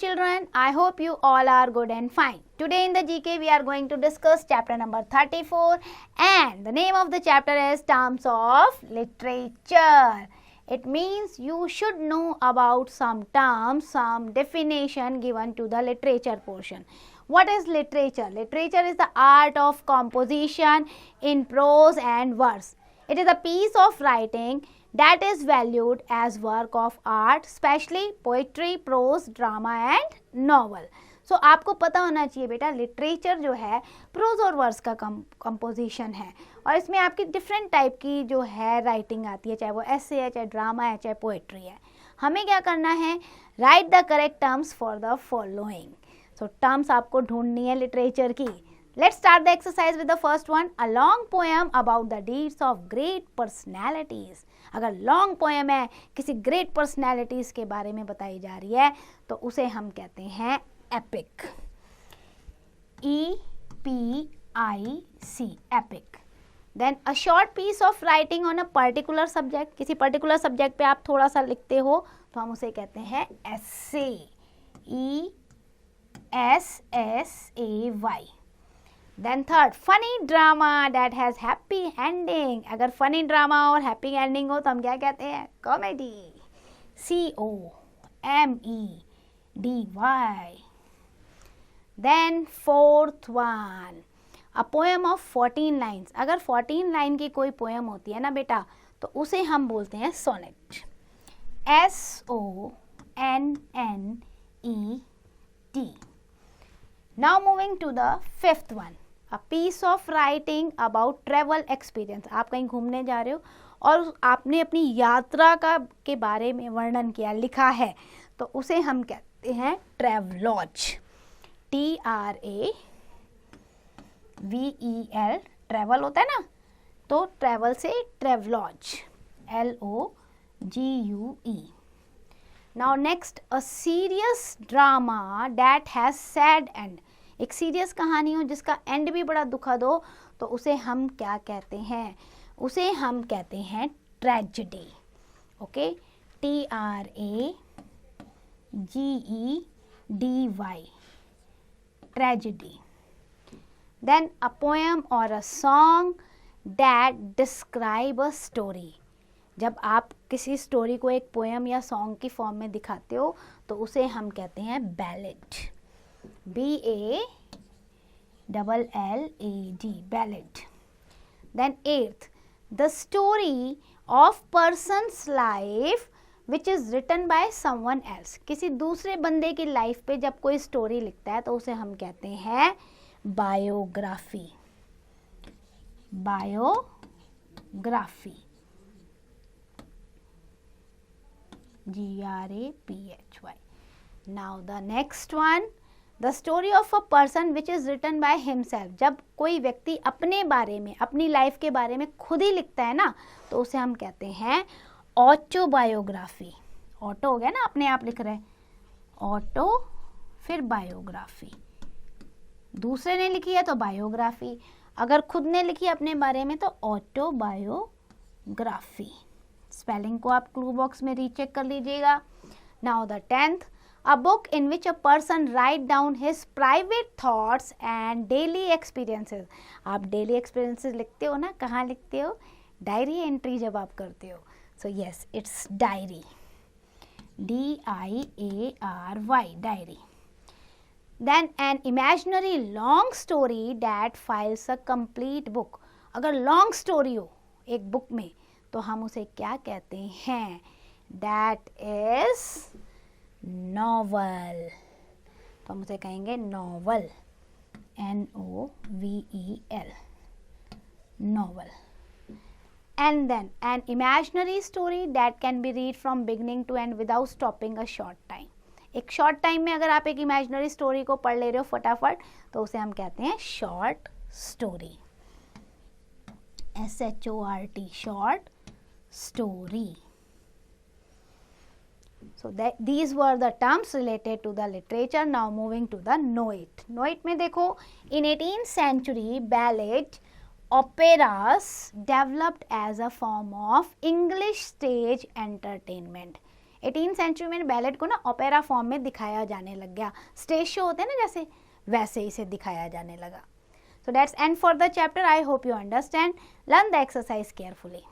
children, I hope you all are good and fine. Today in the GK we are going to discuss chapter number 34 and the name of the chapter is Terms of Literature. It means you should know about some terms, some definition given to the literature portion. What is literature? Literature is the art of composition in prose and verse. It is a piece of writing that is valued as work of art, especially poetry, prose, drama and novel. So आपको पता होना चाहिए बेटा, literature जो है pros और verse का composition है और इसमें आपकी डिफरेंट टाइप की जो है राइटिंग आती है, चाहे वो ऐसे है, चाहे ड्रामा है, चाहे पोएट्री है. हमें क्या करना है? Right the correct terms for the following. So terms आपको ढूंढनी है लिटरेचर की. Let's start the exercise with the first one. A long poem about the deeds of great personalities. अगर long poem है, किसी great personalities के बारे में बताई जा रही है तो उसे हम कहते हैं epic. E-P-I-C, epic. Then a short piece of writing on a particular subject. किसी particular subject पे आप थोड़ा सा लिखते हो तो हम उसे कहते हैं essay. E-S-S-A-Y. Then third, funny drama that has happy ending. अगर funny drama और happy ending हो तो हम क्या कहते हैं? Comedy. C-O-M-E-D-Y. Then fourth one, a poem of 14 lines. अगर 14 लाइन की कोई पोएम होती है ना बेटा तो उसे हम बोलते हैं sonnet. S-O-N-N-E-T. Now moving to the fifth one, a piece of writing about travel experience. आप कहीं घूमने जा रहे हो और आपने अपनी यात्रा के बारे में वर्णन किया, लिखा है, तो उसे हम कहते हैं ट्रैवलॉज. T-R-A-V-E-L, ट्रैवल होता है ना, तो ट्रैवल से ट्रैवलॉज. L-O-G-U-E. Now next, a serious drama that has sad end. एक सीरियस कहानी हो जिसका एंड भी बड़ा दुखद हो तो उसे हम क्या कहते हैं? उसे हम कहते हैं tragedy. Okay, T-R-A-G-E-D-Y, tragedy. Then a poem or a song that describe a story. जब आप किसी स्टोरी को एक पोएम या सॉन्ग की फॉर्म में दिखाते हो तो उसे हम कहते हैं ballad. B-A-L-L-A-D, ballad. Then eighth, the story of person's life which is written by someone else. किसी दूसरे बंदे की लाइफ पे जब कोई स्टोरी लिखता है तो उसे हम कहते हैं biography. Biography. G-R-A-P-H-Y. Now the next one, the story of a person which is written by himself. जब कोई व्यक्ति अपने बारे में, अपनी लाइफ के बारे में खुद ही लिखता है ना तो उसे हम कहते हैं ऑटोबायोग्राफी. ऑटो हो गया ना, अपने आप लिख रहे हैं, ऑटो फिर बायोग्राफी. दूसरे ने लिखी है तो बायोग्राफी, अगर खुद ने लिखी अपने बारे में तो ऑटोबायोग्राफी. स्पेलिंग को आप क्लू बॉक्स में रीचेक कर लीजिएगा. Now the 10th, a book in which a person write down his private thoughts and daily experiences. आप डेली एक्सपीरियंसेस लिखते हो ना, कहाँ लिखते हो? डायरी एंट्री जब आप करते हो. So yes, it's diary. D-I-A-R-Y, diary. Then an imaginary long story that fills a complete book. अगर लॉन्ग स्टोरी हो एक बुक में तो हम उसे क्या कहते हैं? That is novel. तो हम उसे कहेंगे novel. N-O-V-E-L, novel. And then an imaginary story that can be read from beginning to end without stopping a short time. एक शॉर्ट टाइम में अगर आप एक इमेजिनरी स्टोरी को पढ़ ले रहे हो फटाफट तो उसे हम कहते हैं short story. S-H-O-R-T, short story. So that these were the terms related to the literature. Now moving to the Noit. Noit में देखो, in 18th century ballad operas developed as a form of English stage entertainment. 18th century में ballet को ना opera form में दिखाया जाने लग गया, स्टेज शो होते हैं ना जैसे, वैसे इसे दिखाया जाने लगा. So that's end for the chapter. I hope you understand. Learn the exercise carefully.